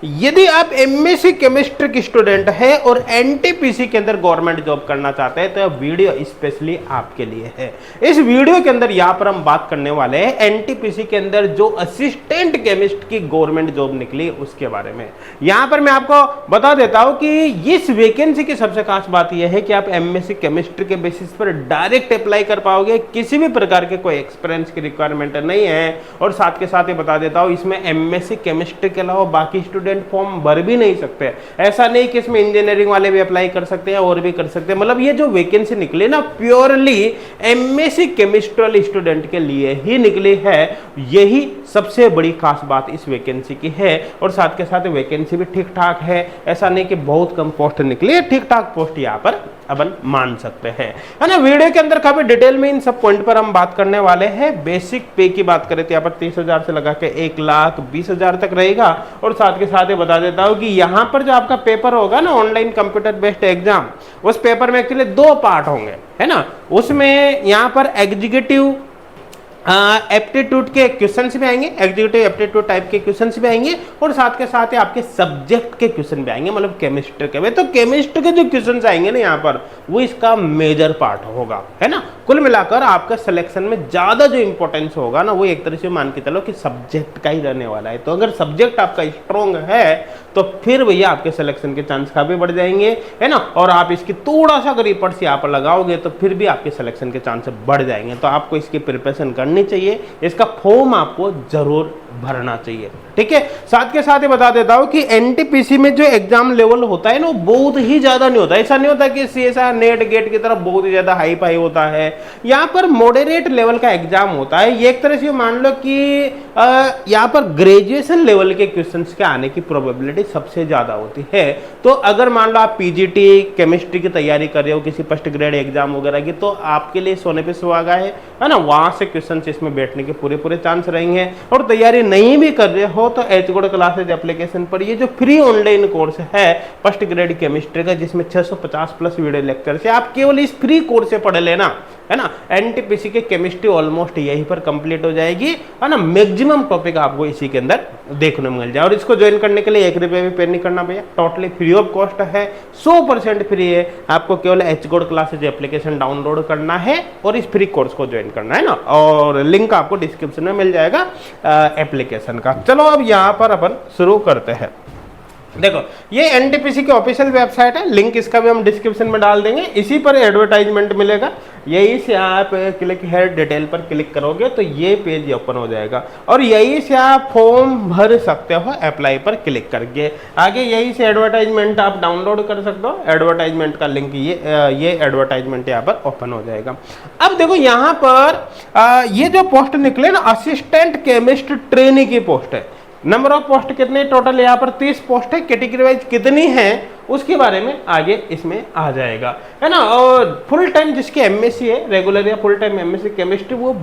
यदि आप MSc chemistry की स्टूडेंट है और एनटीपीसी के अंदर गवर्नमेंट जॉब करना चाहते हैं तो यह वीडियो स्पेशली आपके लिए है। इस वीडियो के अंदर यहां पर हम बात करने वाले हैं एनटीपीसी के अंदर जो असिस्टेंट केमिस्ट की गवर्नमेंट जॉब निकली उसके बारे में। यहां पर मैं आपको बता देता हूं कि इस वैकेंसी की सबसे खास बात यह है कि आप एमएससी केमिस्ट्री के बेसिस पर डायरेक्ट अप्लाई कर पाओगे, किसी भी प्रकार के कोई एक्सपीरियंस की रिक्वायरमेंट नहीं है। और साथ के साथ ये बता देता हूं इसमें एमएससी केमिस्ट्री के अलावा बाकी स्टूडेंट फॉर्म भर भी नहीं सकते। ऐसा नहीं कि इसमें इंजीनियरिंग वाले भी अप्लाई कर सकते हैं और भी कर सकते हैं। मतलब ये जो वैकेंसी निकली ना प्योरली एमएससी केमिस्ट्री वाले स्टूडेंट के लिए ही निकली है। यही सबसे बड़ी खास बात इस वैकेंसी की है। और साथ के साथ वैकेंसी भी ठीक ठाक है, ऐसा नहीं कि बहुत कम पोस्ट निकली है, ठीक ठाक पोस्ट यहाँ पर अपन मान सकते हैं, है ना। वीडियो के अंदर काफी डिटेल में इन सब पॉइंट पर हम बात करने वाले हैं। बेसिक पे की बात करें तो यहाँ पर 30,000 से लगा के 1,20,000 तक रहेगा। और साथ के साथ ये बता देता हूँ कि यहाँ पर जो आपका पेपर होगा ना ऑनलाइन कंप्यूटर बेस्ड एग्जाम, उस पेपर में एक्चुअली 2 पार्ट होंगे, है ना। उसमें यहाँ पर एग्जीक्यूटिव एप्टीट्यूड के क्वेश्चंस भी आएंगे, एग्जीक्यूटिव एप्टीट्यूड टाइप के क्वेश्चंस भी आएंगे और साथ के साथ ही आपके सब्जेक्ट के क्वेश्चन भी आएंगे, मतलब केमिस्ट्री के। तो केमिस्ट्री के जो क्वेश्चंस आएंगे ना यहाँ पर वो इसका मेजर पार्ट होगा, है ना। कुल मिलाकर आपका सिलेक्शन में ज्यादा जो इंपॉर्टेंस होगा ना वो एक तरह से मान के चलो कि सब्जेक्ट का ही रहने वाला है। तो अगर सब्जेक्ट आपका स्ट्रॉन्ग है तो फिर भैया आपके सिलेक्शन के चांस काफी बढ़ जाएंगे, है ना। और आप इसकी थोड़ा सा अगर एफर्ट्स यहाँ पर लगाओगे तो फिर भी आपके सिलेक्शन के चांस बढ़ जाएंगे। तो आपको इसकी प्रिपरेशन करनी चाहिए, इसका फॉर्म आपको जरूर भरना चाहिए, ठीक है। साथ के साथ ये बता देता हूं कि एनटीपीसी में जो एग्जाम लेवल होता है ना वो बहुत ही ज्यादा नहीं होता। ऐसा नहीं होता कि सीएसआर नेट गेट की तरफ बहुत ही ज्यादा हाई फाई होता है। यहाँ पर मॉडरेट लेवल का एग्जाम होता है। ये एक तरह से मान लो कि यहाँ पर ग्रेजुएशन लेवल के क्वेश्चंस के आने की प्रोबेबिलिटी सबसे ज्यादा होती है। तो अगर मान लो आप पीजीटी केमिस्ट्री की तैयारी कर रहे हो किसी फर्स्ट ग्रेड एग्जाम वगैरह की, तो आपके लिए सोने पे सुहागा है ना। वहां से क्वेश्चन इसमें बैठने के पूरे पूरे चांस रहेंगे। और तैयारी नहीं भी कर रहे हो तो एचगोड क्लासेज एप्लीकेशन पर ये जो फ्री ऑनलाइन कोर्स है फर्स्ट ग्रेड केमिस्ट्री का, जिसमें 650 प्लस वीडियो लेक्चर से आप केवल इस फ्री कोर्स से पढ़ लेना, है ना। एनटीपीसी के केमिस्ट्री ऑलमोस्ट यहीं पर कंप्लीट हो जाएगी, है ना। मैक्सिमम टॉपिक आपको इसी के अंदर देखने मिल जाए। और इसको ज्वाइन करने के लिए 1 रुपया भी पे नहीं करना भैया, टोटली फ्री ऑफ कॉस्ट है, 100% फ्री है। आपको केवल एचगोड क्लासेज एप्लीकेशन डाउनलोड करना है और इस फ्री कोर्स को ज्वाइन करना है ना। और लिंक आपको डिस्क्रिप्शन में मिल जाएगा एप्लीकेशन का। चलो अब यहाँ पर अपन शुरू करते हैं। देखो ये एनटीपीसी की ऑफिशियल वेबसाइट है, लिंक इसका भी हम डिस्क्रिप्शन में डाल देंगे। इसी पर एडवर्टाइजमेंट मिलेगा, यही से आप क्लिक हेयर डिटेल पर क्लिक करोगे तो ये पेज ओपन हो जाएगा और यही से आप फॉर्म भर सकते हो अप्लाई पर क्लिक करके। आगे यही से एडवर्टाइजमेंट आप डाउनलोड कर सकते हो। एडवर्टाइजमेंट का लिंक ये एडवर्टाइजमेंट यहाँ पर ओपन हो जाएगा। अब देखो यहाँ पर ये जो पोस्ट निकले ना असिस्टेंट केमिस्ट ट्रेनी की पोस्ट है। नंबर ऑफ पोस्ट कितने टोटल यहाँ पर 30 पोस्ट है। कैटेगरी वाइज कितनी है उसके बारे में आगे इसमें आ जाएगा, है ना। और फुल टाइम जिसके एमएससी है रेगुलर या फुल टाइम एमएससी केमिस्ट्री वो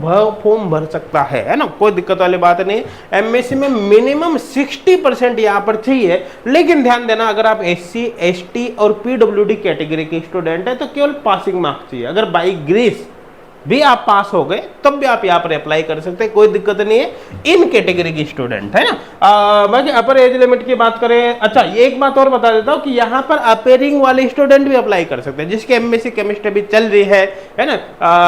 फॉर्म भर सकता है ना, कोई दिक्कत वाली बात नहीं। एमएससी में मिनिमम 60% यहाँ पर चाहिए। लेकिन ध्यान देना अगर आप एससी एसटी और पीडब्ल्यूडी कैटेगरी के स्टूडेंट है तो केवल पासिंग मार्क्स चाहिए। अगर बाई ग्रेस भी आप पास हो गए तब भी आप यहाँ पर अप्लाई कर सकते हैं, कोई दिक्कत नहीं है इन कैटेगरी की स्टूडेंट, है ना। बाकी अपर एज लिमिट की बात करें, अच्छा एक बात और बता देता हूँ कि यहाँ पर अपेयरिंग वाले स्टूडेंट भी अप्लाई कर सकते हैं, जिसकी एमएससी केमिस्ट्री भी चल रही है ना,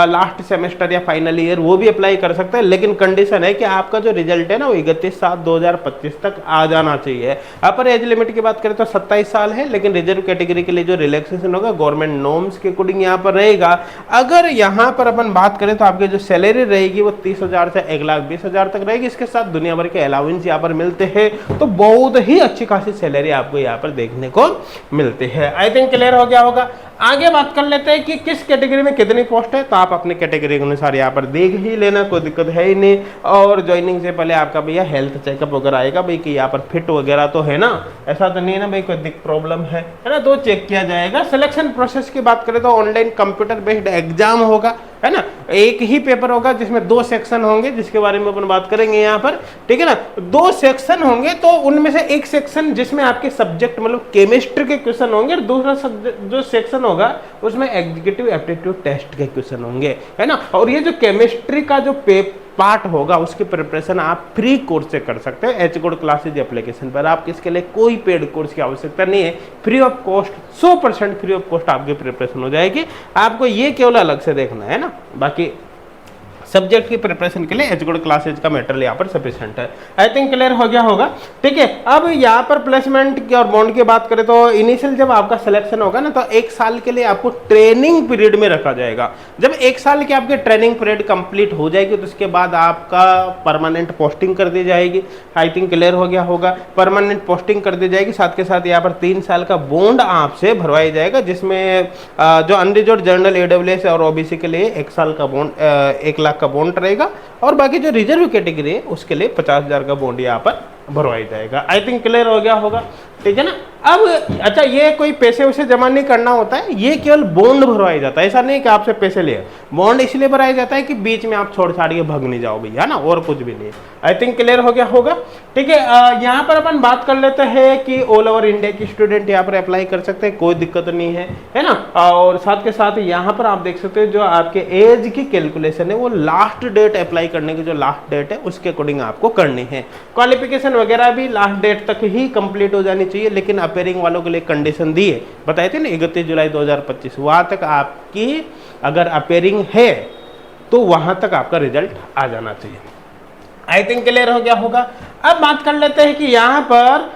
लास्ट सेमेस्टर या फाइनल ईयर, वो भी अप्लाई कर सकते हैं। लेकिन कंडीशन है कि आपका जो रिजल्ट है ना वो 31/7/2025 तक आ जाना चाहिए। अपर एज लिमिट की बात करें तो 27 साल है, लेकिन रिजर्व कैटेगरी के लिए जो रिलैक्सेशन होगा गवर्नमेंट नॉर्म्स के अकॉर्डिंग यहाँ पर रहेगा। अगर यहाँ पर बात करें तो आपकी जो सैलरी रहेगी वो 30,000 से 1,20,000 तक रहेगी। इसके साथ दुनिया भर के अलाउंस यहाँ पर मिलते हैं। तो बहुत ही अच्छी खासी सैलरी आपको यहाँ पर देखने को मिलती है। आई थिंक क्लियर हो गया होगा। आगे बात कर लेते हैं कि किस कैटेगरी में कितनी पोस्ट है। तो आप अपने कैटेगरी के अनुसार यहाँ पर देख ही लेना, कोई दिक्कत है ही नहीं। और ज्वाइनिंग से पहले आपका भैया हेल्थ चेकअप वगैरह आएगा भाई कि यहाँ पर फिट वगैरह तो है ना, ऐसा तो नहीं है ना भाई कोई प्रॉब्लम है ना, तो चेक किया जाएगा। सिलेक्शन प्रोसेस की बात करें तो ऑनलाइन कंप्यूटर बेस्ड एग्जाम होगा, है ना। एक ही पेपर होगा जिसमें 2 सेक्शन होंगे, जिसके बारे में अपन बात करेंगे यहाँ पर, ठीक है ना। 2 सेक्शन होंगे तो उनमें से एक सेक्शन जिसमें आपके सब्जेक्ट मतलब केमिस्ट्री के क्वेश्चन होंगे और दूसरा जो सेक्शन होगा उसमें एग्जीक्यूटिव एप्टीट्यूड टेस्ट के क्वेश्चन होंगे, है ना। और ये जो केमिस्ट्री का जो पार्ट होगा उसकी प्रिपरेशन आप फ्री कोर्स से कर सकते हैं एच गुड क्लासेज एप्लीकेशन पर। आपके इसके लिए कोई पेड कोर्स की आवश्यकता नहीं है, free of cost 100% free of cost आपकी प्रिपरेशन हो जाएगी। आपको ये केवल अलग से देखना है ना, बाकी सब्जेक्ट की प्रिपरेशन के लिए एच गुड क्लासेज का मटेरियल यहाँ पर सफिशिएंट है। आई थिंक क्लियर हो गया होगा। ठीक है, अब यहाँ पर प्लेसमेंट की और बॉन्ड की बात करें तो इनिशियल जब आपका सिलेक्शन होगा ना तो 1 साल के लिए आपको ट्रेनिंग पीरियड में रखा जाएगा। जब 1 साल की आपकी ट्रेनिंग पीरियड कंप्लीट हो जाएगी तो उसके बाद आपका परमानेंट पोस्टिंग कर दी जाएगी। आई थिंक क्लियर हो गया होगा, परमानेंट पोस्टिंग कर दी जाएगी। साथ के साथ यहाँ पर 3 साल का बॉन्ड आपसे भरवाया जाएगा, जिसमें जो अनरिजर्व्ड जनरल AWS और OBC के लिए 1 साल का बॉन्ड 1 लाख का बॉन्ड रहेगा, और बाकी जो रिजर्व कैटेगरी है उसके लिए 50,000 का बॉन्ड यहाँ पर भरवाया जाएगा। आई थिंक क्लियर हो गया होगा, ठीक है ना। अब अच्छा, ये कोई पैसे वैसे जमा नहीं करना होता है, ये केवल बॉन्ड भरवाया जाता है। ऐसा नहीं कि आपसे पैसे लिए, बॉन्ड इसलिए भराया जाता है कि बीच में आप छोड़ छाड़ के भाग नहीं जाओ भैया ना, और कुछ भी नहीं। आई थिंक क्लियर हो गया होगा, ठीक है। यहाँ पर अपन बात कर लेते हैं कि ऑल ओवर इंडिया की स्टूडेंट यहाँ पर अप्लाई कर सकते हैं, कोई दिक्कत नहीं है ना। और साथ के साथ यहाँ पर आप देख सकते हो जो आपके एज की कैलकुलेशन है वो लास्ट डेट अप्लाई करने की जो लास्ट डेट है उसके अकॉर्डिंग आपको करनी है। क्वालिफिकेशन वगैरह भी लास्ट डेट तक ही कंप्लीट हो जानी चाहिए, लेकिन अपेयरिंग वालों के लिए कंडीशन दी है, बताए थे ना 31 जुलाई 2025, वहां तक आपकी अगर अपेयरिंग है तो वहां तक आपका रिजल्ट आ जाना चाहिए। आई थिंक क्लियर हो गया होगा। अब बात कर लेते हैं कि यहाँ पर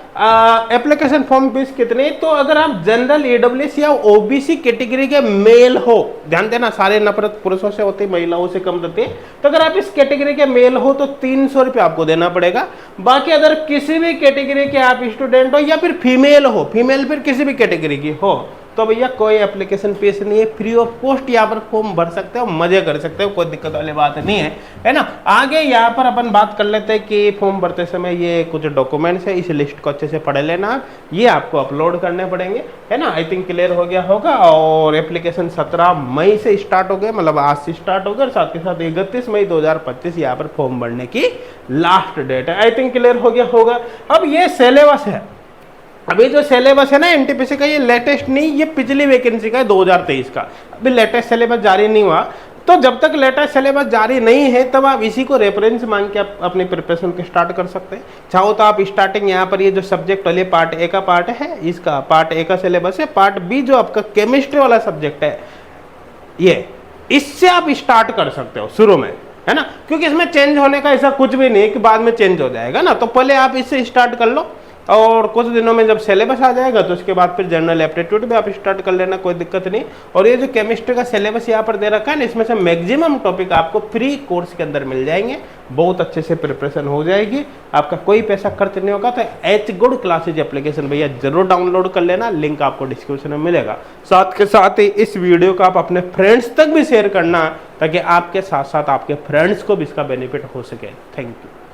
एप्लीकेशन फॉर्म फीस कितनी। तो अगर आप जनरल AWS या OBC कैटेगरी के मेल हो, ध्यान देना सारे नफरत पुरुषों से होती है, महिलाओं से कम देती है, तो अगर आप इस कैटेगरी के मेल हो तो 300 रुपये आपको देना पड़ेगा। बाकी अगर किसी भी कैटेगरी के आप स्टूडेंट हो या फिर फीमेल हो, फीमेल फिर किसी भी कैटेगरी की हो, तो भैया कोई एप्लीकेशन फीस नहीं है, फ्री ऑफ कॉस्ट यहाँ पर फॉर्म भर सकते हो, मजे कर सकते हो, कोई दिक्कत वाली बात नहीं है ना। आगे यहाँ पर अपन बात कर लेते हैं कि फॉर्म भरते समय ये कुछ डॉक्यूमेंट्स है, इस लिस्ट को अच्छे से पढ़ लेना, ये आपको अपलोड करने पड़ेंगे, है ना। आई थिंक क्लियर हो गया होगा। और एप्लीकेशन 17 मई से स्टार्ट हो गया, मतलब आज से स्टार्ट हो गया, और साथ के साथ 31 मई 2025 यहाँ पर फॉर्म भरने की लास्ट डेट है। आई थिंक क्लियर हो गया होगा। अब ये सिलेबस है, अभी जो सिलेबस है ना NTPC का, ये लेटेस्ट नहीं, ये पिछली वैकेंसी का है 2023 का, अभी लेटेस्ट सिलेबस जारी नहीं हुआ। तो जब तक लेटेस्ट सिलेबस जारी नहीं है तब आप इसी को रेफरेंस मांग के आप अपनी प्रिपरेशन को स्टार्ट कर सकते हैं। चाहो तो आप स्टार्टिंग यहाँ पर ये जो सब्जेक्ट वाले पार्ट ए का पार्ट है, इसका पार्ट ए का सिलेबस है, पार्ट बी जो आपका केमिस्ट्री वाला सब्जेक्ट है, ये इससे आप स्टार्ट कर सकते हो शुरू में, है ना, क्योंकि इसमें चेंज होने का ऐसा कुछ भी नहीं है कि बाद में चेंज हो जाएगा ना। तो पहले आप इससे स्टार्ट कर लो, और कुछ दिनों में जब सिलेबस आ जाएगा तो उसके बाद फिर जनरल एप्टीट्यूड भी आप स्टार्ट कर लेना, कोई दिक्कत नहीं। और ये जो केमिस्ट्री का सिलेबस यहाँ पर दे रखा है ना, इसमें से मैक्सिमम टॉपिक आपको फ्री कोर्स के अंदर मिल जाएंगे, बहुत अच्छे से प्रिपरेशन हो जाएगी, आपका कोई पैसा खर्च नहीं होगा। तो एच गुड क्लासेज एप्लीकेशन भैया जरूर डाउनलोड कर लेना, लिंक आपको डिस्क्रिप्शन में मिलेगा। साथ के साथ ही इस वीडियो को आप अपने फ्रेंड्स तक भी शेयर करना, ताकि आपके साथ साथ आपके फ्रेंड्स को भी इसका बेनिफिट हो सके। Thank you.